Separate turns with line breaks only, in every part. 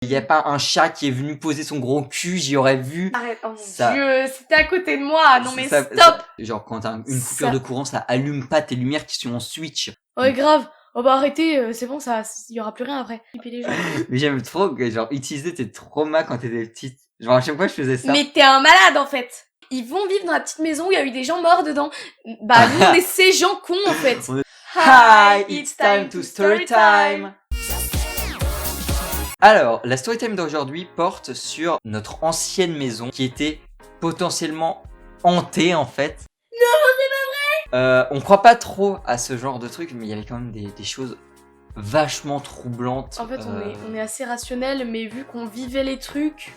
Il n'y a pas un chat qui est venu poser son gros cul, j'y aurais vu.
Arrête, oh mon
Ça-
Dieu, c'était à côté de moi. Non mais
Ça-
stop.
Genre quand t'as une coupure
Ça-
de courant, ça allume pas tes lumières qui sont en switch.
Ouais, grave. Oh bah arrêtez, c'est bon, ça, il y aura plus rien après. Flipper les gens.
Mais j'aime trop que genre utiliser tes traumas quand t'étais petite. Genre à chaque fois je faisais ça.
Mais t'es un malade en fait. Ils vont vivre dans la petite maison où il y a eu des gens morts dedans. Bah nous on est ces gens cons en fait.
Hi, it's time to story time. Alors, la story time d'aujourd'hui porte sur notre ancienne maison qui était potentiellement hantée en fait.
Non, c'est pas vrai.
On croit pas trop à ce genre de truc, mais il y avait quand même des choses vachement troublantes.
En fait, on est assez rationnel, mais vu qu'on vivait les trucs,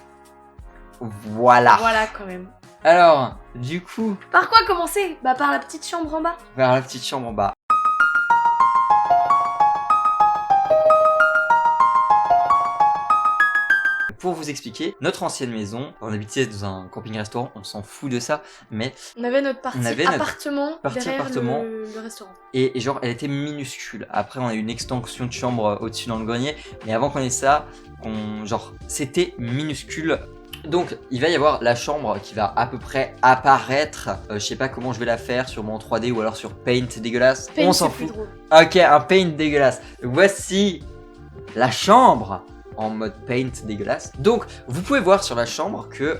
Voilà.
voilà quand même.
Alors, du coup,
Par quoi commencer? Bah par la petite chambre en bas.
vers la petite chambre en bas. Pour vous expliquer, notre ancienne maison, on habitait dans un camping-restaurant, on s'en fout de ça, mais
On avait notre partie
On avait notre
appartement
partie
derrière
appartement.
le restaurant.
et genre elle était minuscule. Après on a eu une extension de chambre au-dessus dans le grenier, mais avant qu'on ait ça, c'était minuscule. Donc il va y avoir la chambre qui va à peu près apparaître. Je sais pas comment je vais la faire, sûrement en 3D ou alors sur Paint dégueulasse.
Paint,
On s'en
c'est plus
fout.
drôle.
Ok, un Paint dégueulasse. Voici la chambre en mode Paint dégueulasse. Donc vous pouvez voir sur la chambre que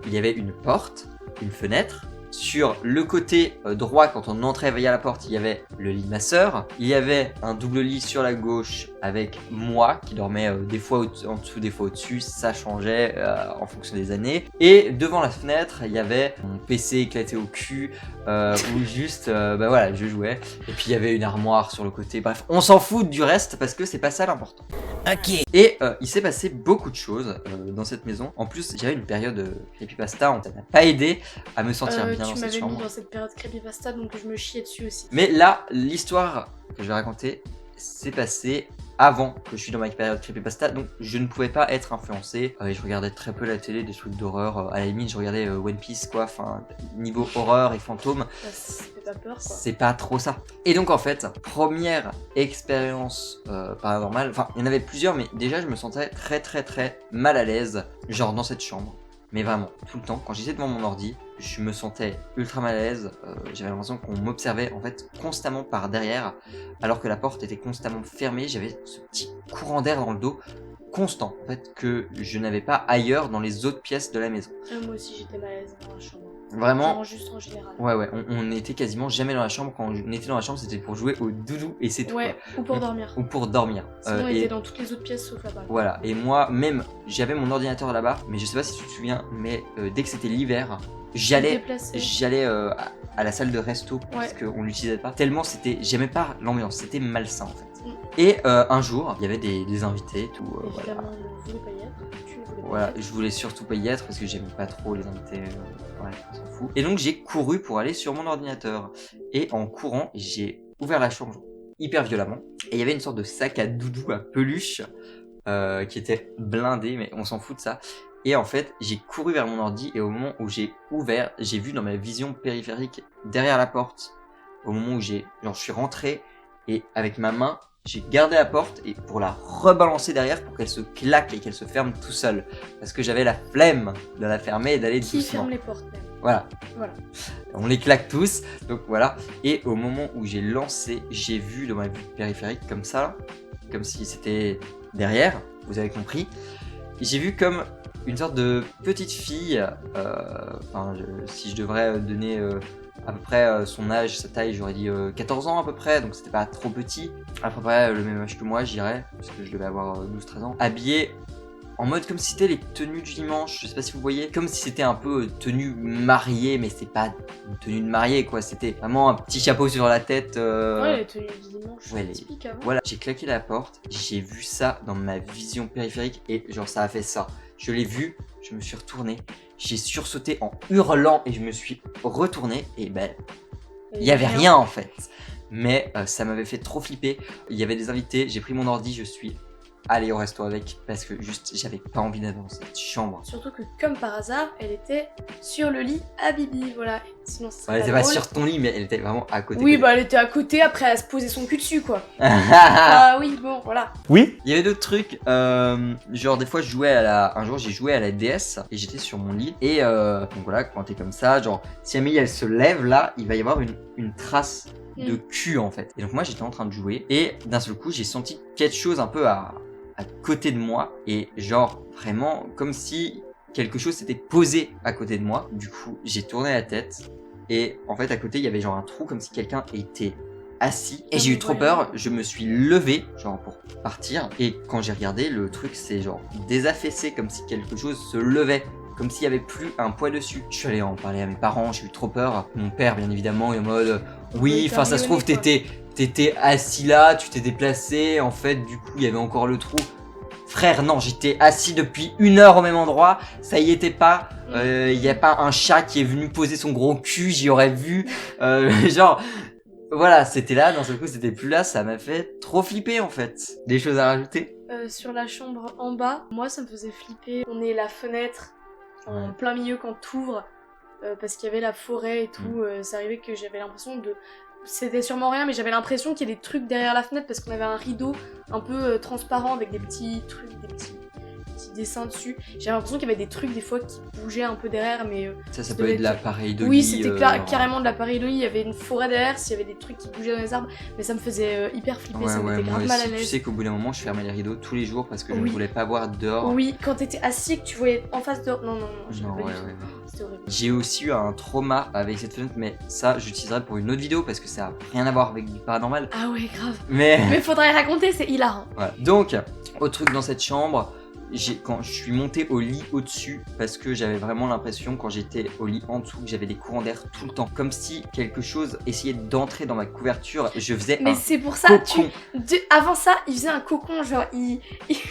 il y avait une porte, une fenêtre. Sur le côté droit, quand on entrait via la porte, il y avait le lit de ma sœur. Il y avait un double lit sur la gauche avec moi qui dormait des fois en dessous, des fois au-dessus. Ça changeait en fonction des années. Et devant la fenêtre, il y avait mon PC éclaté au cul où juste, bah voilà, je jouais. Et puis il y avait une armoire sur le côté. Bref, on s'en fout du reste parce que c'est pas ça l'important.
Ok.
Et il s'est passé beaucoup de choses dans cette maison. En plus, j'avais une période creepypasta, ça n'a pas aidé à me sentir bien
Tu
dans cette
m'avais mis
chambre.
dans cette période creepypasta, donc je me chiais dessus aussi.
Mais là, l'histoire que je vais raconter s'est passée avant que je suis dans ma période creepypasta, donc je ne pouvais pas être influencé. Et je regardais très peu la télé, des trucs d'horreur. À la limite, je regardais One Piece, quoi. Enfin, niveau horreur et fantômes,
Ça fait pas peur quoi.
c'est pas trop ça. Et donc en fait, première expérience paranormale, enfin il y en avait plusieurs, mais déjà je me sentais très mal à l'aise, genre dans cette chambre. Mais vraiment, tout le temps, quand j'étais devant mon ordi, je me sentais ultra mal à l'aise, j'avais l'impression qu'on m'observait en fait constamment par derrière, alors que la porte était constamment fermée, j'avais ce petit courant d'air dans le dos, constant en fait, que je n'avais pas ailleurs dans les autres pièces de la maison.
Moi aussi j'étais mal à l'aise dans la chambre.
Vraiment,
Genre juste en général.
ouais, on était quasiment jamais dans la chambre. Quand on était dans la chambre, c'était pour jouer au doudou et c'est tout.
Ouais, ou pour
Mm.
dormir.
Ou pour dormir.
Sinon on
Et
était dans toutes les autres pièces sauf là-bas.
voilà. Et moi, même, j'avais mon ordinateur là-bas, mais je sais pas si tu te souviens, mais dès que c'était l'hiver, j'allais à la salle de resto parce qu'on l'utilisait pas. Tellement j'aimais pas l'ambiance, c'était malsain en fait. Et un jour, il y avait des invités, tout. Voilà.
Évidemment, je ne voulais pas y être. Tu ne voulais pas
Voilà,
y être.
je voulais surtout pas y être parce que j'aimais pas trop les invités. Ouais, on s'en fout. Et donc j'ai couru pour aller sur mon ordinateur. Et en courant, j'ai ouvert la chambre hyper violemment. Et il y avait une sorte de sac à doudou à peluche qui était blindé, mais on s'en fout de ça. Et en fait, j'ai couru vers mon ordi et au moment où j'ai ouvert, j'ai vu dans ma vision périphérique derrière la porte, au moment où je suis rentré et avec ma main, j'ai gardé la porte et pour la rebalancer derrière pour qu'elle se claque et qu'elle se ferme tout seul. Parce que j'avais la flemme de la fermer et d'aller
Qui
doucement.
ferme les portes même.
Voilà.
Voilà.
On les claque tous, donc voilà. Et au moment où j'ai lancé, j'ai vu dans ma vue périphérique comme ça, comme si c'était derrière, vous avez compris. J'ai vu comme une sorte de petite fille, si je devrais donner à peu près son âge, sa taille, j'aurais dit 14 ans à peu près, donc c'était pas trop petit. À peu près le même âge que moi, j'irais, parce que je devais avoir 12-13 ans. Habillée en mode comme si c'était les tenues du dimanche, je sais pas si vous voyez, comme si c'était un peu tenue mariée, mais c'était pas une tenue de mariée quoi, c'était vraiment un petit chapeau sur la tête.
Ouais, les tenues du dimanche,
ouais,
typique avant.
Voilà, j'ai claqué la porte, j'ai vu ça dans ma vision périphérique et genre ça a fait ça. Je l'ai vu, je me suis retourné, j'ai sursauté en hurlant et je me suis retourné et ben il y avait rien en fait. Mais ça m'avait fait trop flipper. Il y avait des invités, j'ai pris mon ordi, je suis aller au resto avec parce que juste j'avais pas envie d'être dans cette chambre.
Surtout que, comme par hasard, elle était sur le lit à Bibi, voilà. Sinon, ça serait
Elle était
pas
pas
drôle.
sur ton lit, mais elle était vraiment à côté.
Oui, bah elle était à côté, après elle se posait son cul dessus, quoi. Ah oui, bon, voilà.
Oui.
Il y avait d'autres trucs, genre des fois je jouais un jour j'ai joué à la DS et j'étais sur mon lit et donc voilà, quand t'es comme ça, genre si Amélie elle se lève là, il va y avoir une trace de cul en fait. Et donc moi j'étais en train de jouer et d'un seul coup j'ai senti quelque chose un peu à côté de moi et genre vraiment comme si quelque chose s'était posé à côté de moi. Du coup j'ai tourné la tête et en fait à côté il y avait genre un trou comme si quelqu'un était assis et j'ai eu trop peur, je me suis levé genre pour partir et quand j'ai regardé le truc c'est genre désaffaissé comme si quelque chose se levait, comme s'il y avait plus un poids dessus. Je suis allé en parler à mes parents, j'ai eu trop peur. Mon père bien évidemment est en mode oui, enfin ça se trouve t'étais assis là, tu t'es déplacé, en fait du coup il y avait encore le trou. Frère, non, j'étais assis depuis 1 heure au même endroit, ça y était pas. Il y a pas un chat qui est venu poser son gros cul, j'y aurais vu. Genre, voilà, c'était là, d'un seul coup c'était plus là, ça m'a fait trop flipper en fait. Des choses à rajouter?
Sur la chambre en bas, moi ça me faisait flipper. On est la fenêtre en plein milieu quand t'ouvres, parce qu'il y avait la forêt et tout. Ça arrivait que j'avais l'impression de... C'était sûrement rien, mais j'avais l'impression qu'il y a des trucs derrière la fenêtre parce qu'on avait un rideau un peu transparent avec des petits trucs, des petits dessins dessus. J'avais l'impression qu'il y avait des trucs des fois qui bougeaient un peu derrière, mais...
Ça peut être de l'appareil de lit.
Oui, c'était carrément de l'appareil de lit. Il y avait une forêt derrière, s'il y avait des trucs qui bougeaient dans les arbres, mais ça me faisait hyper flipper, ça me mettait grave mal à l'aise.
Tu sais qu'au bout d'un moment, je fermais les rideaux tous les jours parce que je ne voulais pas voir dehors.
Oui, quand t'étais assis et que tu voyais en face dehors. Non, c'était horrible.
J'ai aussi eu un trauma avec cette fenêtre, mais ça, j'utiliserai pour une autre vidéo parce que ça a rien à voir avec du paranormal.
Ah ouais, grave.
Mais
faudrait raconter, c'est hilarant.
Voilà. Donc, autre truc dans cette chambre, quand je suis monté au lit au-dessus, parce que j'avais vraiment l'impression quand j'étais au lit en dessous que j'avais des courants d'air tout le temps, comme si quelque chose essayait d'entrer dans ma couverture. Je faisais
mais c'est pour ça,
cocon.
Avant ça, il faisait un cocon, genre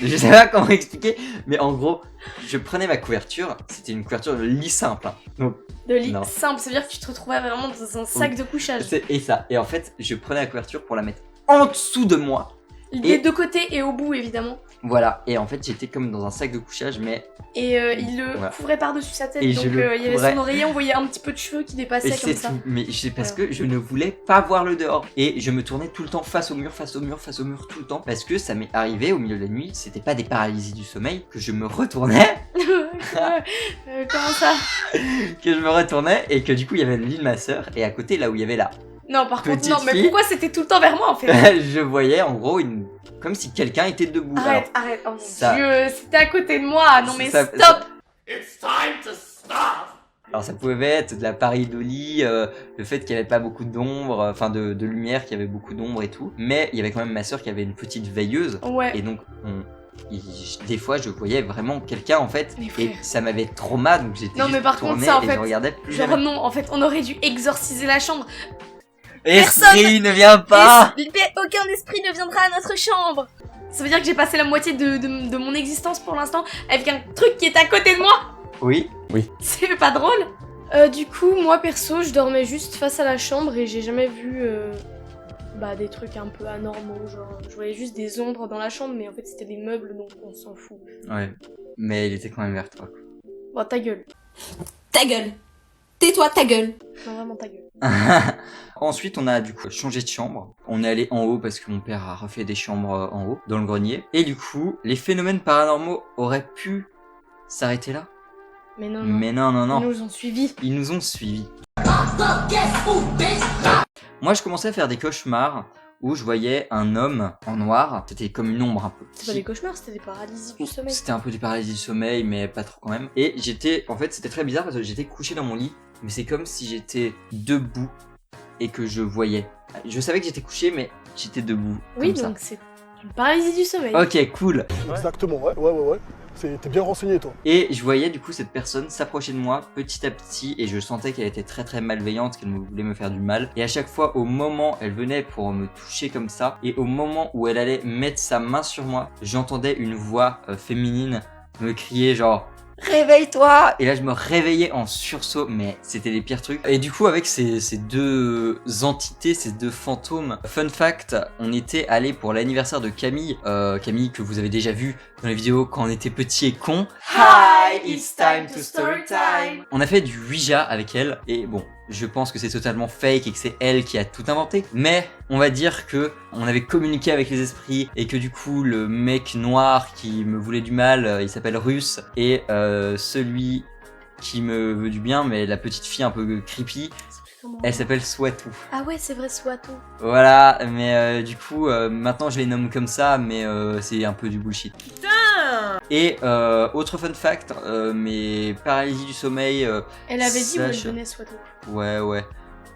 Je sais pas comment expliquer, mais en gros, je prenais ma couverture, c'était une couverture de lit simple. Hein. Donc,
de lit simple, ça veut dire que tu te retrouvais vraiment dans un sac de couchage.
Et ça, et en fait, je prenais la couverture pour la mettre en dessous de moi.
Des deux côtés et au bout, évidemment.
Voilà, et en fait j'étais comme dans un sac de couchage, mais...
Et il le couvrait par-dessus sa tête, et donc il y avait son oreiller, on voyait un petit peu de cheveux qui dépassaient comme ça.
Tout. Mais c'est parce que je ne voulais pas voir le dehors. Et je me tournais tout le temps face au mur tout le temps. Parce que ça m'est arrivé au milieu de la nuit, c'était pas des paralysies du sommeil, que je me retournais.
Comment ça?
Que je me retournais et que du coup il y avait le lit de ma soeur, et à côté là où il y avait la...
Non, par contre, non, mais pourquoi c'était tout le temps vers moi en fait?
Je voyais en gros comme si quelqu'un était debout.
Arrête, oh mon dieu, c'était à côté de moi. Non mais stop.
It's time to stop.
Alors ça pouvait être de l'appareil de lit, le fait qu'il n'y avait pas beaucoup d'ombre, enfin de lumière, qu'il y avait beaucoup d'ombre et tout. Mais il y avait quand même ma soeur qui avait une petite veilleuse.
Ouais.
Et donc des fois je voyais vraiment quelqu'un en fait, et ça m'avait trop mal, donc j'étais
non mais par contre ça en fait,
je regardais plus
genre
jamais.
Non, en fait on aurait dû exorciser la chambre.
Esprit ne vient pas.
Aucun esprit ne viendra à notre chambre. Ça veut dire que j'ai passé la moitié de mon existence pour l'instant avec un truc qui est à côté de moi.
Oui.
C'est pas drôle. Du coup, moi perso, je dormais juste face à la chambre et j'ai jamais vu des trucs un peu anormaux. Genre, je voyais juste des ombres dans la chambre, mais en fait c'était des meubles donc on s'en fout.
Ouais. Mais il était quand même vers toi.
Bon, ta gueule.
Ta gueule. Tais-toi, ta gueule.
Non, vraiment ta gueule.
Ensuite, on a du coup changé de chambre. On est allé en haut parce que mon père a refait des chambres en haut, dans le grenier. Et du coup, les phénomènes paranormaux auraient pu s'arrêter là.
Mais non. Ils nous ont suivis.
Ils nous ont suivis. Moi, je commençais à faire des cauchemars où je voyais un homme en noir. C'était comme une ombre un peu.
C'était pas des cauchemars, c'était des paralysies du sommeil.
C'était un peu des paralysies du sommeil, mais pas trop quand même. Et en fait, c'était très bizarre parce que j'étais couché dans mon lit, mais c'est comme si j'étais debout et que je voyais. Je savais que j'étais couché, mais j'étais debout.
Oui,
comme
donc c'est une paralysie du sommeil.
Ok, cool.
Exactement, ouais. T'es bien renseigné, toi.
Et je voyais du coup cette personne s'approcher de moi petit à petit, et je sentais qu'elle était très très malveillante, qu'elle voulait me faire du mal. Et à chaque fois, au moment elle venait pour me toucher comme ça, et au moment où elle allait mettre sa main sur moi, j'entendais une voix féminine me crier genre réveille-toi. Et là je me réveillais en sursaut, mais c'était les pires trucs. Et du coup avec ces deux entités, ces deux fantômes, fun fact, on était allé pour l'anniversaire de Camille, Camille que vous avez déjà vu dans les vidéos quand on était petit et con.
Hi, it's time to story time.
On a fait du Ouija avec elle, et bon, je pense que c'est totalement fake et que c'est elle qui a tout inventé. Mais on va dire que on avait communiqué avec les esprits et que du coup le mec noir qui me voulait du mal, il s'appelle Russe, et celui qui me veut du bien, mais la petite fille un peu creepy, elle s'appelle Swatou.
Ah ouais, c'est vrai, Swatou.
Voilà, mais du coup maintenant je les nomme comme ça, mais c'est un peu du bullshit.
Putain.
Et autre fun fact, mes paralysies du sommeil.
Elle avait dit où elle
Sache-
venait, Swatou.
Ouais.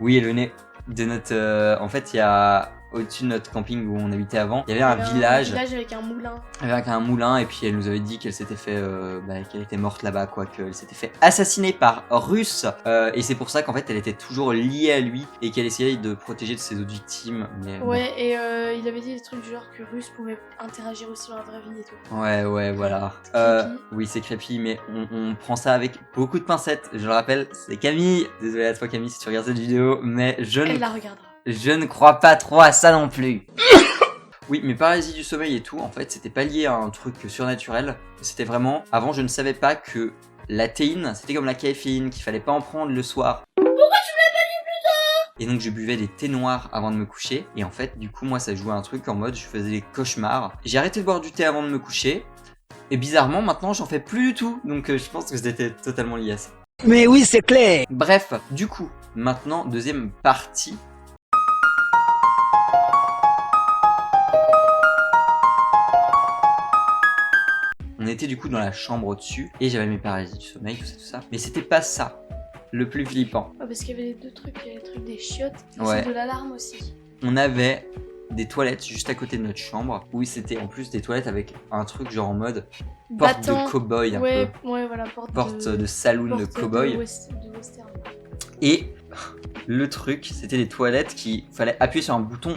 Oui, elle venait de notre. En fait, il y a au-dessus de notre camping où on habitait avant, il y avait un village.
Un village avec un moulin.
Avec un moulin, et puis elle nous avait dit qu'elle s'était fait, qu'elle était morte là-bas, quoi, qu'elle s'était fait assassiner par Russe, et c'est pour ça qu'en fait elle était toujours liée à lui et qu'elle essayait de protéger de ses autres victimes. Mais
Ouais, et il avait dit des trucs du genre que Russe pouvait interagir aussi dans la vraie vie et tout.
ouais, voilà.
Creepy.
Oui, c'est creepy, mais on prend ça avec beaucoup de pincettes. Je le rappelle, c'est Camille. Désolé à toi Camille si tu regardes cette vidéo, mais
Elle la regardera.
je ne crois pas trop à ça non plus. Oui, mes paralysies du sommeil et tout, en fait, c'était pas lié à un truc surnaturel. C'était vraiment... Avant, je ne savais pas que la théine, c'était comme la caféine, qu'il fallait pas en prendre le soir. Pourquoi tu me l'as pas dit plus tôt? Et donc, je buvais des thés noirs avant de me coucher. Et en fait, du coup, moi, ça jouait un truc en mode, je faisais des cauchemars. J'ai arrêté de boire du thé avant de me coucher. Et bizarrement, maintenant, j'en fais plus du tout. Donc, je pense que c'était totalement lié à ça.
Mais oui, c'est clair.
Bref, du coup, maintenant, deuxième partie. On était du coup dans la chambre au-dessus et j'avais mes paralysies du sommeil, tout ça. Mais c'était pas ça le plus flippant.
Ouais, parce qu'il y avait les deux trucs, il y avait le truc des chiottes et
Ouais.
celle de l'alarme aussi.
On avait des toilettes juste à côté de notre chambre où c'était en plus des toilettes avec un truc genre en mode porte
Battant.
de cow-boy un
Ouais,
peu.
ouais, voilà,
Porte de saloon de
porte
cow-boy.
de western.
Et le truc, c'était des toilettes qui fallait appuyer sur un bouton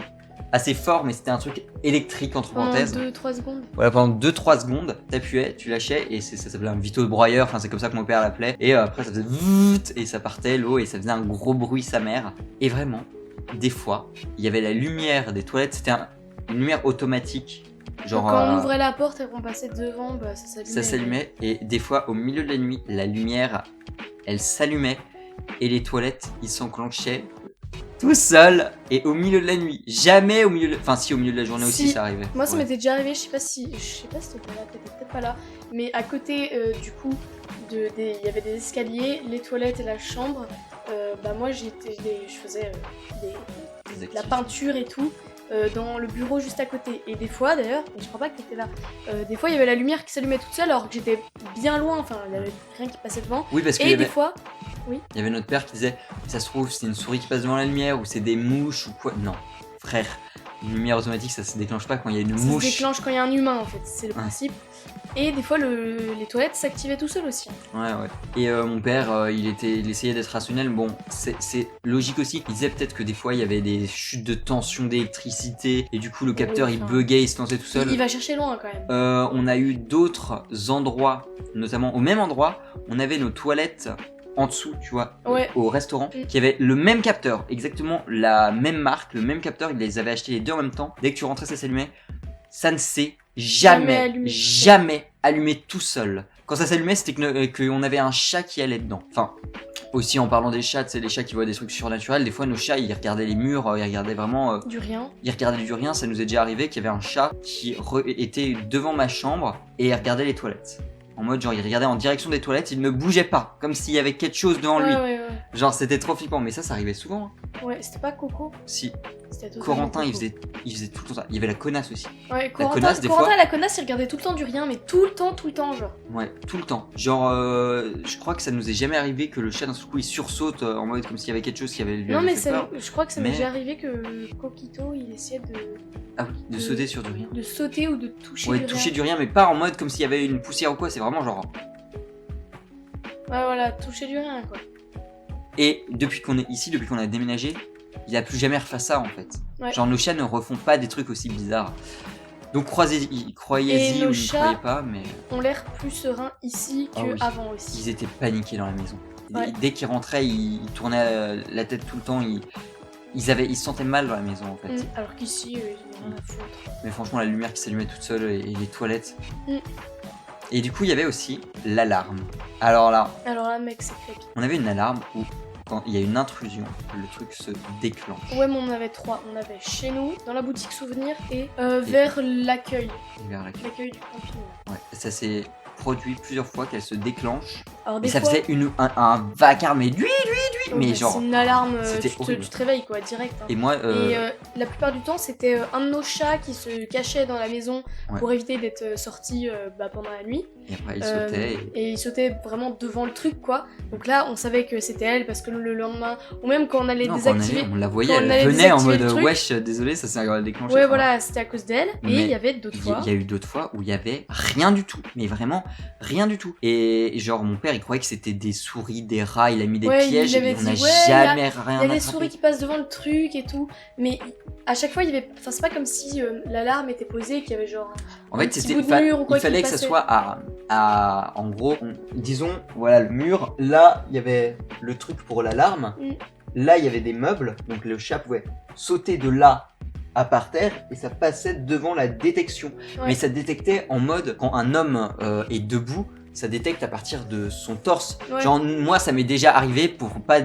assez fort, mais c'était un truc électrique entre
Pendant
parenthèses.
2-3 secondes.
Voilà, pendant 2-3 secondes, t'appuyais, tu lâchais, et ça s'appelait un vito de broyeur, enfin c'est comme ça que mon père l'appelait. Et après ça faisait vouut, et ça partait l'eau, et ça faisait un gros bruit sa mère. Et vraiment, des fois, il y avait la lumière des toilettes, c'était une lumière automatique. Genre,
Donc, quand on ouvrait la porte et qu'on passait devant, bah, ça s'allumait.
ça s'allumait, et des fois, au milieu de la nuit, la lumière, elle s'allumait, et les toilettes, ils s'enclenchaient tout seul et au milieu de la nuit. Jamais au milieu de... Enfin si, au milieu de la journée aussi
Si.
ça arrivait.
Moi, ça
Ouais.
m'était déjà arrivé, je sais pas si t'étais là, t'étais peut-être pas là, mais à côté du coup, il y avait des escaliers, les toilettes et la chambre. Bah moi, je faisais
Des
de la
actifs.
peinture et tout dans le bureau juste à côté. Et des fois, d'ailleurs, mais je crois pas que t'étais là. Des fois, il y avait la lumière qui s'allumait toute seule alors que j'étais bien loin. Enfin, il y avait rien qui passait devant.
Oui, parce qu'il y
Et
avait...
des fois,
Il y avait notre père qui disait ça se trouve c'est une souris qui passe devant la lumière ou c'est des mouches ou quoi. Non, frère, une lumière automatique ça se déclenche pas quand il y a une
ça
mouche.
se déclenche quand il y a un humain en fait, c'est le
Ouais.
principe. Et des fois, les toilettes s'activaient tout seul aussi.
Ouais. Et mon père il essayait d'être rationnel. Bon, c'est logique aussi. Il disait peut-être que des fois il y avait des chutes de tension d'électricité et du coup le capteur il
enfin,
buguait, il se lançait tout seul.
Il va chercher loin quand même.
On a eu d'autres endroits, notamment au même endroit, on avait nos toilettes en dessous, tu vois,
Ouais.
au restaurant,
Mm.
qui avait le même capteur, exactement la même marque, le même capteur, ils les avaient achetés les deux en même temps. Dès que tu rentrais, ça s'allumait. Ça ne s'est
Jamais
jamais allumé tout seul. Quand ça s'allumait, c'était qu'on avait un chat qui allait dedans. Enfin, aussi en parlant des chats, c'est les chats qui voient des trucs surnaturels. Des fois, nos chats, ils regardaient les murs, ils regardaient vraiment...
Du rien.
Il regardait du rien, ça nous est déjà arrivé qu'il y avait un chat qui était devant ma chambre et il regardait les toilettes. En mode genre il regardait en direction des toilettes, il ne bougeait pas, comme s'il y avait quelque chose devant lui.
Ouais.
Genre c'était trop flippant, mais ça arrivait souvent. Hein.
Ouais, c'était pas Coco.
Si,
C'était totalement
Corentin il
Coco.
faisait tout le temps ça. Il y avait la connasse aussi.
Ouais,
connasse, des
Corentin
fois.
et la connasse, il regardait tout le temps du rien, mais tout le temps, genre.
Ouais, tout le temps. Genre je crois que ça nous est jamais arrivé que le chat d'un seul coup il sursaute en mode comme s'il y avait quelque chose qui avait lui
Non,
avait
mais
fait peur.
je crois que ça
Mais-
m'est déjà arrivé que Coquito, il essayait
Ah oui, de sauter sur du rien.
de sauter ou de toucher
Ouais,
du
toucher
rien.
du rien, mais pas en mode comme s'il y avait une poussière ou quoi, c'est vraiment genre...
Ouais, voilà, toucher du rien, quoi.
Et depuis qu'on est ici, depuis qu'on a déménagé, il a plus jamais refait ça en fait.
Ouais.
Genre nos chats ne refont pas des trucs aussi bizarres. Donc
Et
croyez-y
nos
ou ne
chats-
croyez pas, mais
ont l'air plus sereins ici
Ah oui.
qu'avant aussi.
ils étaient paniqués dans la maison.
Ouais.
Dès qu'ils rentraient, ils tournaient la tête tout le temps. Ils se sentaient mal dans la maison en fait.
Alors qu'ici, ils ont rien à foutre.
Mais franchement, la lumière qui s'allumait toute seule et les toilettes.
Mm.
Et du coup, il y avait aussi l'alarme. Alors là,
Alors là, mec, c'est creepy.
on avait une alarme où quand il y a une intrusion, le truc se déclenche.
Ouais, mais on en avait 3. On avait chez nous, dans la boutique souvenir et vers l'accueil.
Et vers la-
L'accueil du camping.
Ouais. Ça s'est produit plusieurs fois qu'elle se déclenche.
Alors
Et
des
ça
fois,
faisait un vacarme, mais lui,
ouais,
mais
bah,
genre.
c'est une alarme,
c'était horrible.
tu te réveilles quoi, direct. Hein.
Et moi,
Et la plupart du temps, c'était un de nos chats qui se cachait dans la maison
Ouais.
pour éviter d'être sorti pendant la nuit.
et après il sautait.
Et il sautait vraiment devant le truc, quoi. Donc là, on savait que c'était elle parce que le lendemain, ou même quand on allait
Non, quand
désactiver.
on la voyait,
quand on
elle
allait
venait en
désactiver
mode
le truc.
wesh, désolé, ça s'est déclenché.
Ouais,
Enfin,
voilà, c'était à cause d'elle. Et
Mais
il y avait d'autres fois.
Il y a eu d'autres fois où il y avait rien du tout, mais vraiment rien du tout. Et genre mon père il croyait que c'était des souris, des rats, il a mis des
Ouais, il
pièges,
avait
et on n'a
dit, ouais, il y a-
jamais rien
Il y a des
attrapé.
souris qui passent devant le truc et tout. Mais à chaque fois, il y avait. Enfin, c'est pas comme si l'alarme était posée, qu'il y avait genre.
En
un
fait,
petit
c'était
bout de mur ou quoi
il fallait
qui
que ça
passait.
soit en gros, disons, voilà le mur. Là, il y avait le truc pour l'alarme.
Mm.
Là, il y avait des meubles, donc le chat pouvait sauter de là à par terre et ça passait devant la détection.
Ouais.
Mais ça détectait en mode quand un homme est debout. Ça détecte à partir de son torse.
Ouais.
Genre moi ça m'est déjà arrivé pour pas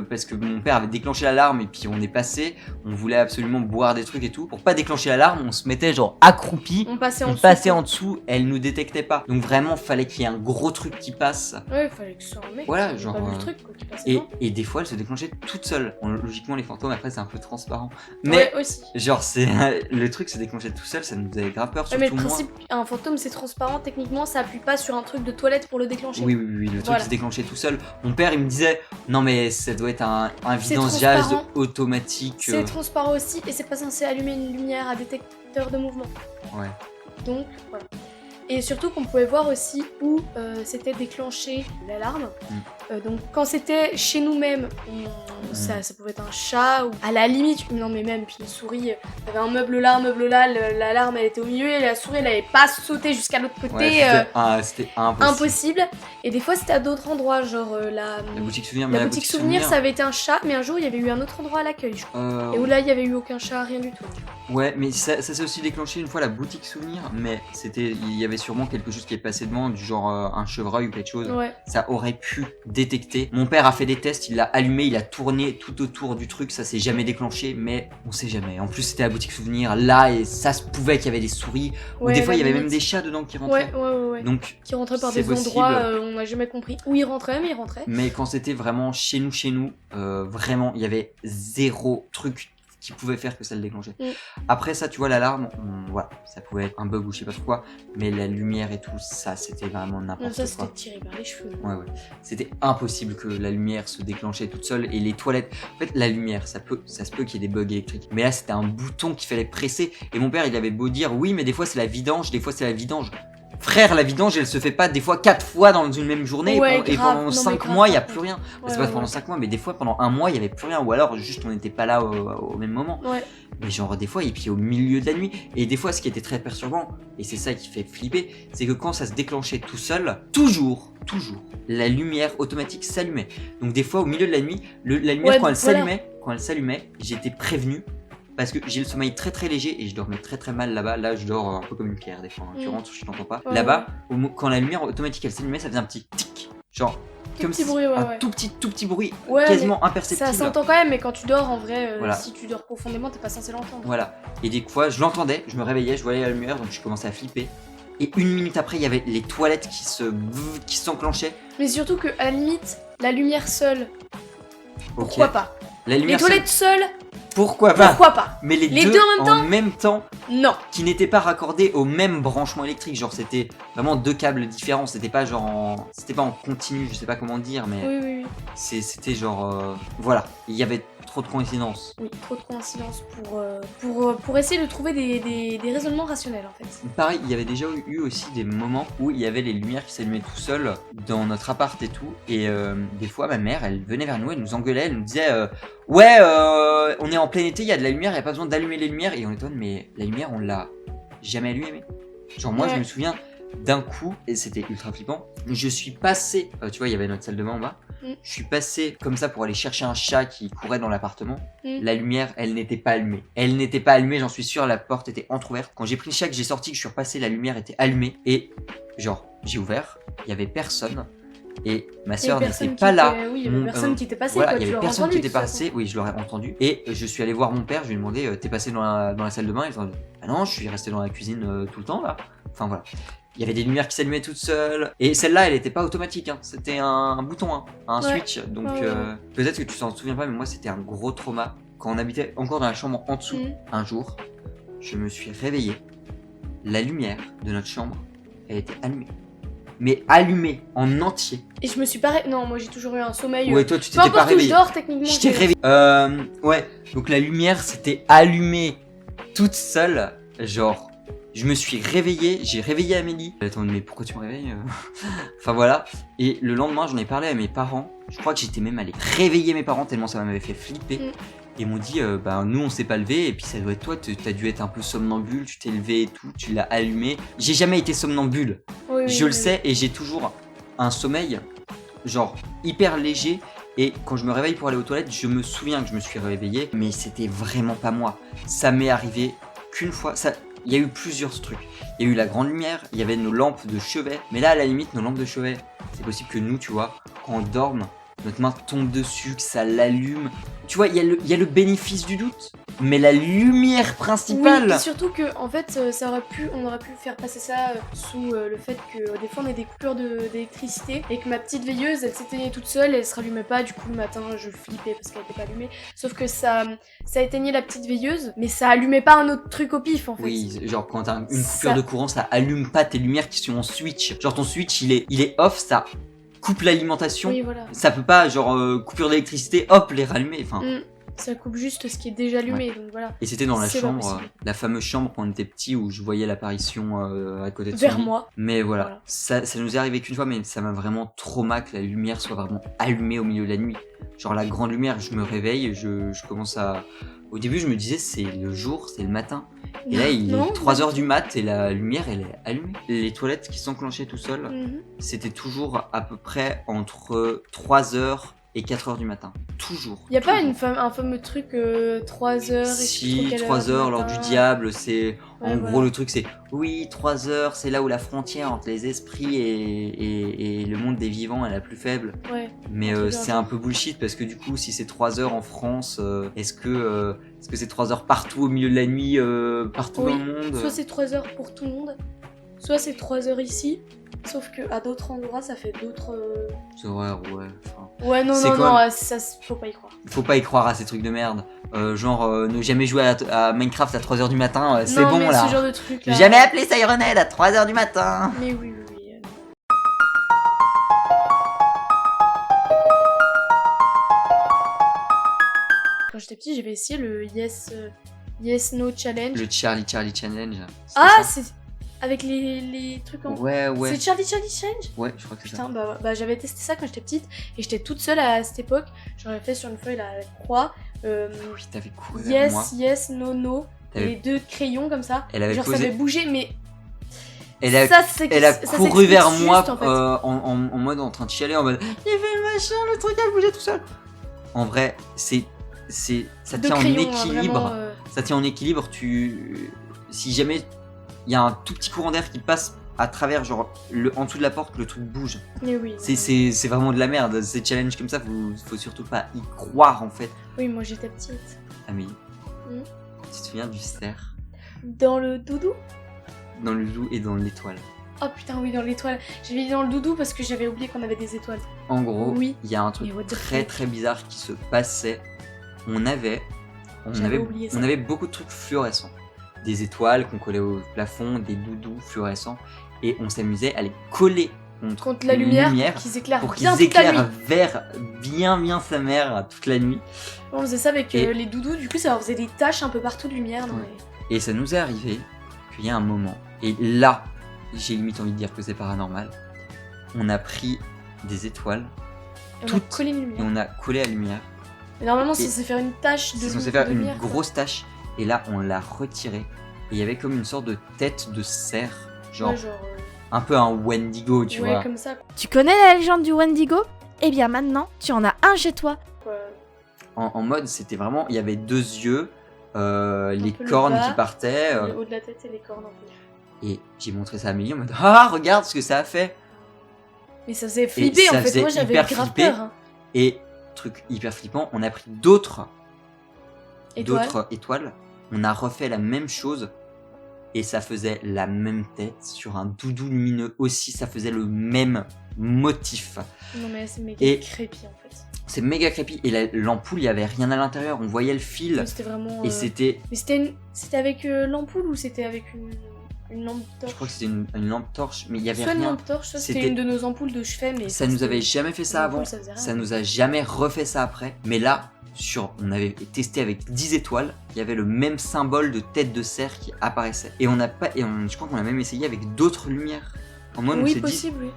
parce que mon père avait déclenché l'alarme et puis on est passé, on voulait absolument boire des trucs et tout. Pour pas déclencher l'alarme, on se mettait genre accroupi,
On passait en
on
dessous.
passait en dessous, elle nous détectait pas. Donc vraiment fallait qu'il y ait un gros truc qui passe.
Ouais, il fallait que ce soit un mec.
Voilà,
qui avait
genre,
pas vu
euh,
le truc, quoi, qui passait
Et,
devant.
et des fois elle se déclenchait toute seule. Bon, logiquement les fantômes après c'est un peu transparent. Mais
Ouais, aussi.
genre c'est le truc se déclenchait tout seul, ça nous avait grave peur
Ouais,
surtout
mais le
moi.
principe, un fantôme c'est transparent, techniquement ça appuie pas sur un truc de toilette pour le déclencher.
Oui, le truc
Voilà.
se déclenchait tout seul. Mon père, il me disait, non mais ça doit être un
C'est
vidangeage
transparent.
automatique.
C'est transparent aussi et c'est pas censé allumer une lumière à détecteur de mouvement.
Ouais.
Donc voilà. Et surtout qu'on pouvait voir aussi où s'était déclenché l'alarme. Donc quand c'était chez nous-mêmes, ça pouvait être un chat ou à la limite, non mais même puis une souris, t'avais un meuble là, l'alarme elle était au milieu et la souris elle avait pas sauté jusqu'à l'autre côté.
Ouais, c'était impossible.
Impossible. Et des fois c'était à d'autres endroits, genre
La boutique souvenir, mais
la boutique souvenir, ça avait été un chat, mais un jour il y avait eu un autre endroit à l'accueil, je crois. Et où là il y avait eu aucun chat, rien du tout.
Ouais, mais ça s'est aussi déclenché une fois la boutique souvenir, mais il y avait sûrement quelque chose qui est passé devant, du genre un chevreuil ou quelque chose.
Ouais.
Ça aurait pu détecter. Mon père a fait des tests, il l'a allumé, il a tourné tout autour du truc, ça s'est jamais déclenché, mais on sait jamais. En plus, c'était la boutique souvenir là et ça se pouvait qu'il y avait des souris, ou
Ouais,
des fois il y
la
avait même
limite.
des chats dedans qui rentraient.
Ouais.
Donc,
Qui rentrait par
c'est
des
possible.
endroits, on n'a jamais compris où il rentrait, mais il rentrait.
mais quand c'était vraiment chez nous, vraiment, il y avait zéro truc qui pouvait faire que ça le déclenchait. Après ça, tu vois, l'alarme, voilà, ça pouvait être un bug ou je sais pas trop quoi, mais la lumière et tout, ça, c'était vraiment
Non,
n'importe
ça c'était
quoi.
tiré par les cheveux.
Ouais. C'était impossible que la lumière se déclenchait toute seule et les toilettes. En fait, la lumière, ça se peut qu'il y ait des bugs électriques. Mais là, c'était un bouton qu'il fallait presser. Et mon père, il avait beau dire, oui, mais des fois c'est la vidange, des fois c'est la vidange. Frère, la vidange, elle se fait pas des fois 4 fois dans une même journée
Ouais,
et
grave.
pendant
Non, mais
5
grave,
mois, il y a
par
plus
contre.
rien.
Ouais,
C'est pas
ouais,
pendant
ouais.
5 mois, mais des fois pendant un mois, il y avait plus rien. Ou alors juste on n'était pas là au même moment.
Ouais.
Mais genre des fois, et puis au milieu de la nuit. Et des fois, ce qui était très perturbant, et c'est ça qui fait flipper, c'est que quand ça se déclenchait tout seul, toujours, la lumière automatique s'allumait. Donc des fois, au milieu de la nuit, la lumière
Ouais,
quand
donc
elle s'allumait, j'étais prévenu. Parce que j'ai le sommeil très très léger et je dormais très mal là-bas. Là, je dors un peu comme une pierre des fois. Tu rentres, je t'entends pas.
Ouais,
Là-bas, quand la lumière automatique elle s'allumait, ça faisait un petit tic. Genre,
Tout
comme
petit
si
bruit, ouais,
un
ouais.
tout petit bruit,
Ouais,
quasiment
Ça
imperceptible.
s'entend quand même, mais quand tu dors, en vrai,
Voilà.
si tu dors profondément, t'es pas censé l'entendre.
Voilà. Et des fois, je l'entendais, je me réveillais, je voyais la lumière, donc je commençais à flipper. Et une minute après, il y avait les toilettes qui s'enclenchaient.
Mais surtout que, à la limite, la lumière seule,
Ok.
pourquoi pas?
La
Les
lumière
toilettes seules,
pourquoi pas.
pourquoi pas?
Mais les
Les
deux
deux
en même temps,
Non.
qui n'étaient pas raccordés au même branchement électrique. Genre, c'était vraiment deux câbles différents. C'était pas genre c'était pas en continu, je sais pas comment dire, mais
Oui.
c'était genre voilà. Il y avait trop de coïncidences.
Oui, trop de coïncidences pour essayer de trouver des raisonnements rationnels, en fait.
Pareil, il y avait déjà eu aussi des moments où il y avait les lumières qui s'allumaient tout seuls dans notre appart et tout. Et des fois, ma mère, elle venait vers nous, elle nous engueulait, elle nous disait ouais, on est en plein été, il y a de la lumière, il n'y a pas besoin d'allumer les lumières. Et on étonne, mais la lumière, on l'a jamais allumé. Genre moi je
Ouais.
me souviens d'un coup, et c'était ultra flippant, je suis passé, tu vois il y avait notre salle de bain en bas, je suis passé comme ça pour aller chercher un chat qui courait dans l'appartement, la lumière elle n'était pas allumée. Elle n'était pas allumée, j'en suis sûr, la porte était entrouverte. Quand j'ai pris le chat, que j'ai sorti, que je suis repassé, la lumière était allumée et genre j'ai ouvert, il y avait personne. Et ma soeur n'était pas là.
Oui, il y avait personne qui était passé.
Voilà,
quoi,
il y
tu
avait
l'aurais
personne
entendu,
qui était
de toute façon.
passé. Oui, je l'aurais entendu. Et je suis allé voir mon père. Je lui ai demandé, t'es passé dans la salle de bain? Il m'a dit, ah non, je suis resté dans la cuisine tout le temps là. Enfin voilà. Il y avait des lumières qui s'allumaient toutes seules. Et celle-là, elle n'était pas automatique. Hein. C'était un bouton, hein, un switch. Donc peut-être que tu t'en souviens pas, mais moi c'était un gros trauma. Quand on habitait encore dans la chambre en dessous, un jour, je me suis réveillé. La lumière de notre chambre, elle était allumée. Mais allumée en entier.
Et je me suis pas. Non, moi j'ai toujours eu un sommeil.
Ouais, toi tu
Peu
t'étais pas
importe où je
réveillé.
dors, techniquement.
Je t'ai
j'ai-
réveillé. Ouais, donc la lumière s'était allumée toute seule. Genre, je me suis réveillé, j'ai réveillé Amélie. Attends, mais pourquoi tu me réveilles? Enfin voilà. Et le lendemain, j'en ai parlé à mes parents. Je crois que j'étais même allé réveiller mes parents tellement ça m'avait fait flipper. Et ils m'ont dit, bah nous on s'est pas levé et puis ça doit être toi, t'as dû être un peu somnambule, tu t'es levé et tout, tu l'as allumé. J'ai jamais été somnambule,
Oui,
je le sais, et j'ai toujours un sommeil genre hyper léger. Et quand je me réveille pour aller aux toilettes, je me souviens que je me suis réveillé, mais c'était vraiment pas moi. Ça m'est arrivé qu'une fois. Il y a eu plusieurs trucs. Il y a eu la grande lumière, il y avait nos lampes de chevet. Mais là, à la limite, nos lampes de chevet, c'est possible que nous, tu vois, quand on dorme, notre main tombe dessus, que ça l'allume. Tu vois, il y a le bénéfice du doute. Mais la lumière principale...
Oui, et surtout que en fait, on aurait pu faire passer ça sous le fait que des fois on a des coupures d'électricité et que ma petite veilleuse, elle s'éteignait toute seule, elle se rallumait pas. Du coup, le matin, je flippais parce qu'elle était pas allumée. Sauf que ça éteignait la petite veilleuse, mais ça allumait pas un autre truc au pif en fait.
Oui, genre quand t'as une
Ça-
coupure de courant, ça allume pas tes lumières qui sont en switch. Genre ton switch, il est off, ça coupe l'alimentation.
Oui, voilà.
Ça peut pas, genre, coupure d'électricité, hop, les rallumer. Enfin,
Ça coupe juste ce qui est déjà allumé, donc voilà.
et c'était dans la
C'est pas
chambre,
possible.
la fameuse chambre quand on était petit où je voyais l'apparition à côté de son
Vers
lit.
moi.
Mais voilà,
Voilà.
ça nous est arrivé qu'une fois, mais ça m'a vraiment trauma que la lumière soit vraiment allumée au milieu de la nuit. Genre la grande lumière, je me réveille, je commence à... Au début, je me disais, c'est le jour, c'est le matin. Et là, il
Non,
est 3h du mat et la lumière, elle est allumée. Les toilettes qui s'enclenchaient tout seuls, c'était toujours à peu près entre 3h et 4h du matin. Toujours.
Y a pas
toujours.
un fameux truc 3 heures et
Si, 3 heures, l'heure du diable, c'est... en gros, le truc, c'est... Oui, 3 heures, c'est là où la frontière entre les esprits et le monde des vivants est la plus faible.
Ouais.
Mais
Un truc
c'est
genre.
un peu bullshit, parce que du coup, si c'est 3 heures en France, est-ce que c'est 3 heures partout au milieu de la nuit, partout
Oui,
dans le monde?
Soit c'est 3 heures pour tout le monde, soit c'est 3 heures ici. Sauf que à d'autres endroits, ça fait d'autres.
C'est horaire, ouais. Enfin,
Ouais, non,
C'est
non,
quoi,
non, ça, faut pas y croire.
faut pas y croire à ces trucs de merde. Genre, ne jamais jouer à Minecraft à 3h du matin, c'est
Non,
bon
mais
là.
ce genre de truc là.
Jamais appelé Sirenhead à 3h du matin.
Mais oui, oui, oui. Quand j'étais petit, j'avais essayé le Yes No Challenge.
Le Charlie Challenge. c'était
Ah,
ça
c'est avec les trucs en.
Ouais, ouais.
C'est Charlie Challenge.
Ouais, je crois que c'est ça.
Putain, bah j'avais testé ça quand j'étais petite et j'étais toute seule à cette époque. J'en avais fait sur une feuille la croix.
Oui, t'avais couru avec moi.
Yes, no, no.
T'avais-
Les deux crayons comme ça.
Elle avait
Genre
posé-
ça avait bougé, mais
Elle a,
ça, c'est-
elle a
ça
couru
s'explique
vers
juste,
moi
en fait.
en mode en train de chialer, en mode il fait le machin, le truc a bougé tout seul. En vrai, ça
Deux
tient en
crayons, hein,
équilibre.
vraiment,
Ça tient en équilibre. Si jamais il y a un tout petit courant d'air qui passe à travers, genre en dessous de la porte, le truc bouge.
Mais oui.
C'est vraiment de la merde. Ces challenges comme ça, faut surtout pas y croire en fait.
Oui, moi j'étais petite.
Amélie,
Mhm.
tu te souviens du cerf
Dans le doudou?
dans le loup et dans l'étoile?
Oh putain, oui, dans l'étoile. J'avais dit dans le doudou parce que j'avais oublié qu'on avait des étoiles.
En gros,
Oui.
il y a un truc
Mais what the
très
fuck.
très bizarre qui se passait. On avait
oublié ça.
beaucoup de trucs fluorescents. Des étoiles qu'on collait au plafond, des doudous fluorescents. Et on s'amusait à les coller
Contre la
une
lumière, qu'ils éclairent
pour
bien
qu'ils
toute la
éclairent
nuit.
vert bien sa mère toute la nuit.
On faisait ça avec
Et-
les doudous, du coup ça leur faisait des taches un peu partout de lumière. Dans
Ouais.
les-
Et ça nous est arrivé qu'il y a un moment, et là, j'ai limite envie de dire que c'est paranormal, on a pris des étoiles
Et on a
toutes-
collé une
et
lumière.
on a collé la lumière.
Mais normalement, c'est
et-
censé faire une tache de
C'est censé faire une
lumière, quoi.
grosse tache, et là, on l'a retiré. il y avait comme une sorte de tête de cerf, genre,
Ouais, genre
un peu un Wendigo, tu
ouais,
vois.
comme ça,
Tu connais la légende du Wendigo? Eh bien maintenant, tu en as un chez toi.
quoi.
En mode, c'était vraiment, il y avait 2 yeux, les
peu le
cornes
bas,
qui partaient,
Le haut de la tête et les cornes un peu.
et j'ai montré ça à Amélie en mode, ah, regarde ce que ça a fait.
Mais ça faisait flipper
ça
en fait,
faisait
moi j'avais
hyper
grave
flipper.
peur. Hein.
Et truc hyper flippant, on a pris d'autres
Étoile.
étoiles, on a refait la même chose et ça faisait la même tête sur un doudou lumineux aussi, ça faisait le même motif.
Non mais c'est méga
Et-
creepy en fait.
C'est méga creepy et l'ampoule, il y avait rien à l'intérieur, on voyait le fil
Donc, c'était vraiment.
et c'était,
Mais c'était avec l'ampoule ou c'était avec une lampe torche?
je crois que c'était une lampe torche, mais il y avait
Soit une
rien.
lampe torche, soit c'était
C'était-
une de nos ampoules de chevet, mais
Ça nous avait jamais fait ça
l'ampoule,
avant,
ça faisait rien.
ça nous a jamais refait ça après, mais là, on avait testé avec 10 étoiles, il y avait le même symbole de tête de cerf qui apparaissait. Et je crois qu'on a même essayé avec d'autres lumières. En mode, on
Oui,
s'est dit,
possible, oui.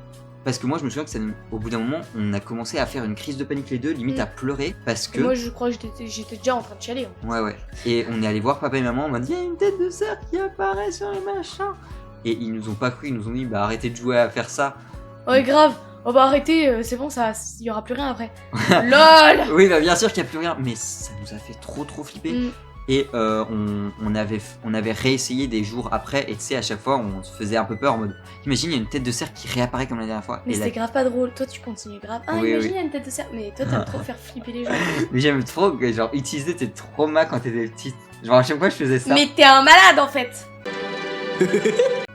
parce que moi je me souviens que au bout d'un moment, on a commencé à faire une crise de panique les deux, limite
Mm.
à pleurer, parce que...
Moi je crois que j'étais déjà en train de chialer. Hein.
Ouais, ouais. Et on est allé voir papa et maman, on m'a dit, il y a une tête de cerf qui apparaît sur les machins. Et ils nous ont pas cru, ils nous ont dit, bah arrêtez de jouer à faire ça.
Ouais, grave. Oh bah arrêtez, c'est bon, il y aura plus rien après. LOL.
Oui, bah bien sûr qu'il n'y a plus rien, mais ça nous a fait trop flipper.
Mm.
Et on avait réessayé des jours après, et tu sais, à chaque fois, on se faisait un peu peur en mode, imagine, il y a une tête de cerf qui réapparaît comme la dernière fois.
Mais
Et
c'était grave pas drôle. Toi tu continues grave. Ah,
Oui,
imagine,
oui.
il y a une tête de cerf. Mais toi t'aimes trop faire flipper les gens.
Mais j'aime trop que, genre, utiliser tes traumas quand t'étais petite. Genre, à chaque fois, je faisais ça.
Mais t'es un malade en fait.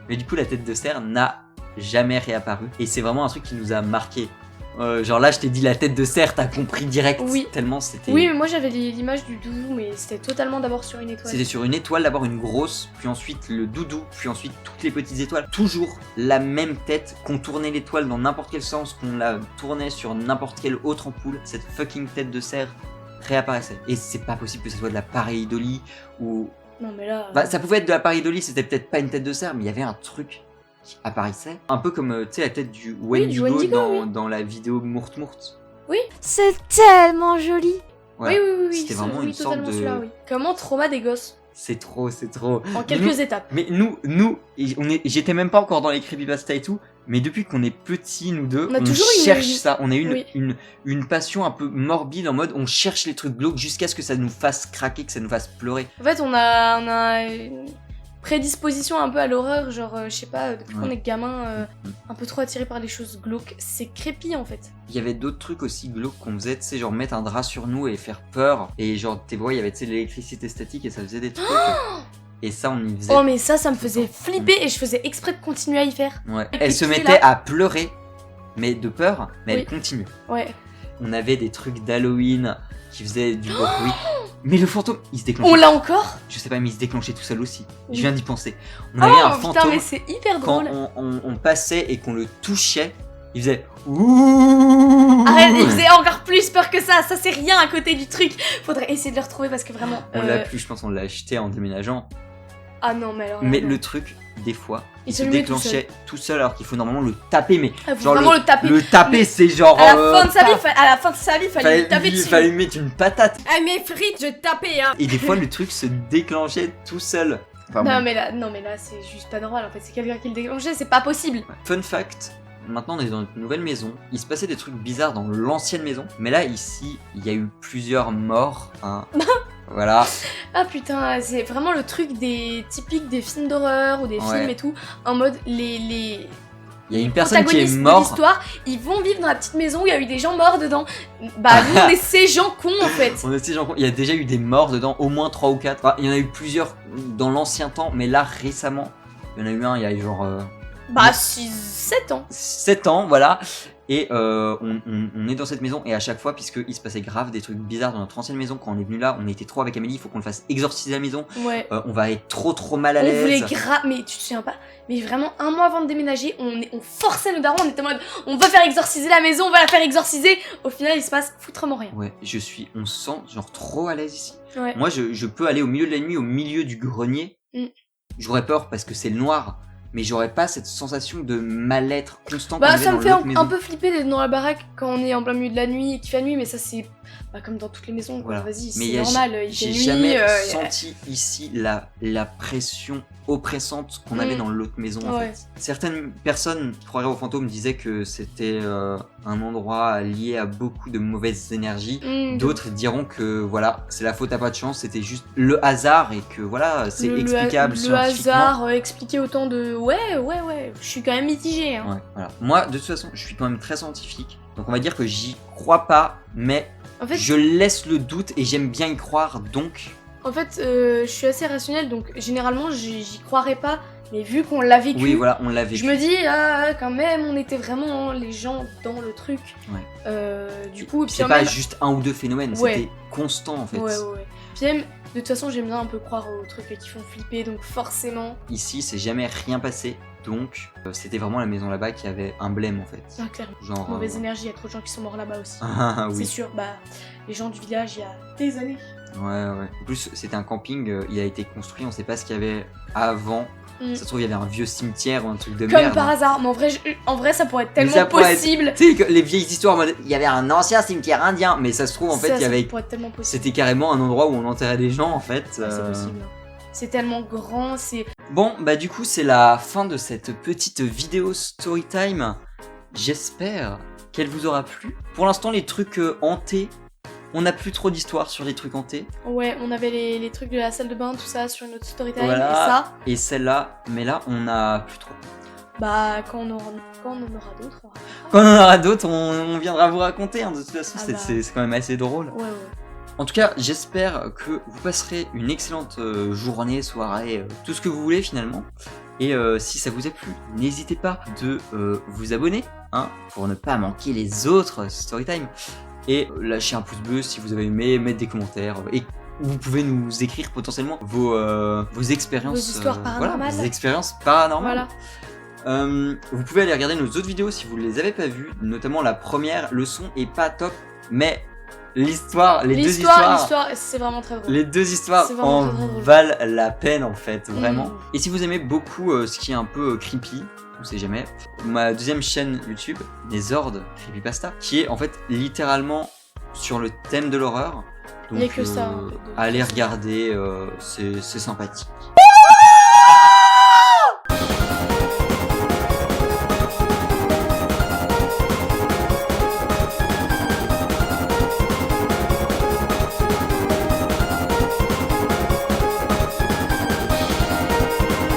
Mais du coup, la tête de cerf n'a jamais réapparu. Et c'est vraiment un truc qui nous a marqué. Genre là, je t'ai dit la tête de cerf, t'as compris direct.
Oui.
Tellement c'était.
Oui, mais moi j'avais l'image du doudou, mais c'était totalement d'abord sur une étoile.
C'était sur une étoile, d'abord une grosse, puis ensuite le doudou, puis ensuite toutes les petites étoiles. Toujours la même tête, qu'on tournait l'étoile dans n'importe quel sens, qu'on la tournait sur n'importe quelle autre ampoule, cette fucking tête de cerf réapparaissait. Et c'est pas possible que ce soit de la pareidolie ou...
Non mais là.
Bah ça pouvait être de la pareidolie, c'était peut-être pas une tête de cerf, mais il y avait un truc qui apparaissait. Un peu comme, tu sais, la tête du Wendigo,
Wendigo,
dans la vidéo Mourt Mourt.
C'est tellement joli.
Voilà.
Oui.
C'était vraiment
oui,
une sorte
totalement
de...
celui-là, oui. Comment trauma des gosses
C'est trop.
en quelques étapes.
Mais nous, j'étais même pas encore dans les creepypasta et tout, mais depuis qu'on est petits, nous deux,
On a
on
toujours
cherche ça. On a
Oui.
une passion un peu morbide en mode on cherche les trucs glauques jusqu'à ce que ça nous fasse craquer, que ça nous fasse pleurer.
En fait, on a une prédisposition un peu à l'horreur, genre, je sais pas, depuis qu'on
Ouais.
est gamin, un peu trop attiré par les choses glauques. C'est creepy en fait.
Il y avait d'autres trucs aussi glauques qu'on faisait, tu sais, genre mettre un drap sur nous et faire peur. Et genre, tu vois, il y avait, tu sais, l'électricité statique et ça faisait des trucs. Et ça, on y faisait.
Oh, mais ça me faisait flipper et je faisais exprès de continuer à y faire.
Ouais.
Et
Elle
puis
se
tu sais,
mettait
là-
à pleurer, mais de peur, mais
Oui.
elle continue.
Ouais.
On avait des trucs d'Halloween qui faisaient du bruit. Mais le fantôme, il se
On
déclenchait.
l'a encore?
Je sais pas, mais il se déclenchait tout seul aussi.
Oui.
Je viens d'y penser. On avait un
Oh putain,
fantôme,
mais c'est hyper
quand
drôle.
on passait et qu'on le touchait, il faisait ouh.
Arrête, il faisait encore plus peur que ça. Ça, c'est rien à côté du truc. Faudrait essayer de le retrouver parce que vraiment.
On l'a plus, je pense, on l'a acheté en déménageant.
Ah non, mais alors. là,
Mais
non.
le truc, des fois, il se
s'allumait tout
déclenchait tout seul alors qu'il faut normalement le taper. Mais
Ah, faut
genre
vraiment le taper.
le taper,
Mais
c'est genre.
À la fin de sa vie,
paf.
à la fin de sa vie, fallait lui taper
Il
dessus.
fallait lui mettre une patate.
Ah mes frites, je tapais hein.
Et des fois, le truc se déclenchait tout seul. Enfin,
Non
bon.
mais là, c'est juste pas normal. En fait, c'est quelqu'un qui le déclenchait. C'est pas possible.
Fun fact, maintenant on est dans une nouvelle maison. Il se passait des trucs bizarres dans l'ancienne maison. Mais là, ici, il y a eu plusieurs morts. Hein. Voilà.
Ah putain, c'est vraiment le truc typique des films d'horreur ou des
Ouais.
films et tout. En mode
Il y a une personne qui est
protagonistes de
morte.
l'histoire, ils vont vivre dans la petite maison où il y a eu des gens morts dedans. Bah nous on est ces gens cons en fait.
On est ces gens cons. Il y a déjà eu des morts dedans, au moins 3 ou 4. Enfin, il y en a eu plusieurs dans l'ancien temps, mais là récemment, il y en a eu un, il y a eu genre
Bah 7 ans.
7 ans, voilà. Et on est dans cette maison, et à chaque fois, puisqu'il se passait grave des trucs bizarres dans notre ancienne maison, quand on est venu là, on était trop avec Amélie, il faut qu'on le fasse exorciser la maison.
Ouais.
On va être trop mal à
On voulait
l'aise.
mais tu te souviens pas, mais vraiment un mois avant de déménager, on forçait nos darons, on était en mode on va faire exorciser la maison, on va la faire exorciser. Au final il se passe foutrement rien.
Ouais, on se sent genre trop à l'aise ici.
Ouais.
Moi, je peux aller au milieu de la nuit, au milieu du grenier.
Mm.
J'aurais peur parce que c'est le noir. mais j'aurais pas cette sensation de mal-être constant qu'on
Bah
avait
ça
dans
me fait
l'autre
un
maison.
peu flipper d'être dans la baraque quand on est en plein milieu de la nuit et qu'il fait nuit, mais ça c'est comme dans toutes les maisons, quoi.
Voilà.
Vas-y,
Mais
c'est normal, il fait
j'ai
nuit.
jamais senti ici la pression oppressante qu'on avait
Mm.
dans l'autre maison en
Ouais.
fait. Certaines personnes qui croiraient aux fantômes disaient que c'était un endroit lié à beaucoup de mauvaises énergies. D'autres diront que voilà, c'est la faute à pas de chance, c'était juste le hasard et que voilà, c'est explicable
Le
scientifiquement.
hasard expliqué autant de... Ouais, je suis quand même mitigée. Hein.
Ouais, voilà. Moi, de toute façon, je suis quand même très scientifique. Donc on va dire que j'y crois pas, mais
En fait,
je laisse le doute et j'aime bien y croire, donc...
je suis assez rationnelle, donc généralement j'y croirais pas, mais vu qu'on l'a vécu,
Oui, voilà, on l'a vécu.
je me dis, quand même, on était vraiment les gens dans le truc.
Ouais.
Du coup, puis
C'est
en
pas
même...
juste un ou deux phénomènes,
Ouais.
c'était constant en fait.
Ouais. Puis même, de toute façon, j'aime bien un peu croire aux trucs qui font flipper, donc forcément...
Ici, c'est jamais rien passé, donc c'était vraiment la maison là-bas qui avait un blême en fait.
Ah, clairement.
Genre...
Mauvaise énergie, il y a trop de gens qui sont morts là-bas aussi.
Ah
C'est
oui.
sûr, les gens du village, il y a des années.
Ouais. En plus, c'était un camping, il a été construit, on sait pas ce qu'il y avait avant.
Mm.
Ça se trouve, il y avait un vieux cimetière ou un truc de
Comme
merde.
par hasard, mais en vrai, ça pourrait être
Mais
tellement
ça pourrait être-
possible.
Tu sais, que les vieilles histoires, en mode, il y avait un ancien cimetière indien, mais ça se trouve, en fait,
Ça
il y avait...
pourrait être tellement possible.
C'était carrément un endroit où on enterrait des gens, en fait.
Ouais, c'est possible. C'est tellement grand, c'est...
Bon, bah du coup, c'est la fin de cette petite vidéo storytime. J'espère qu'elle vous aura plu. Pour l'instant, les trucs hantés, on n'a plus trop d'histoires sur les trucs hantés.
Ouais, on avait les trucs de la salle de bain, tout ça, sur une autre storytime,
Voilà.
et ça,
Et celle-là, mais là, on a plus trop.
quand on en aura d'autres, on racontera.
Quand on en aura d'autres, on viendra vous raconter. Hein. De toute façon,
Ah
c'est
bah.
c'est quand même assez drôle.
Ouais.
En tout cas, j'espère que vous passerez une excellente journée, soirée, tout ce que vous voulez finalement. Et si ça vous a plu, n'hésitez pas de vous abonner hein, pour ne pas manquer les autres storytime. Et lâcher un pouce bleu si vous avez aimé, mettre des commentaires. Et vous pouvez nous écrire potentiellement vos expériences.
Vos histoires paranormales.
Voilà, vos expériences paranormales.
Voilà.
Vous pouvez aller regarder nos autres vidéos si vous ne les avez pas vues. Notamment la première, le son est pas top, mais l'histoire,
L'histoire, c'est vraiment très drôle.
les deux histoires
C'est vraiment
en
très, très drôle.
valent la peine en fait, vraiment.
Mm.
Et si vous aimez beaucoup ce qui est un peu creepy, on sait jamais, ma deuxième chaîne YouTube, Les Hordes Creepypasta, qui est en fait littéralement sur le thème de l'horreur.
Il y a que ça, en fait, de-
allez regarder, c'est sympathique.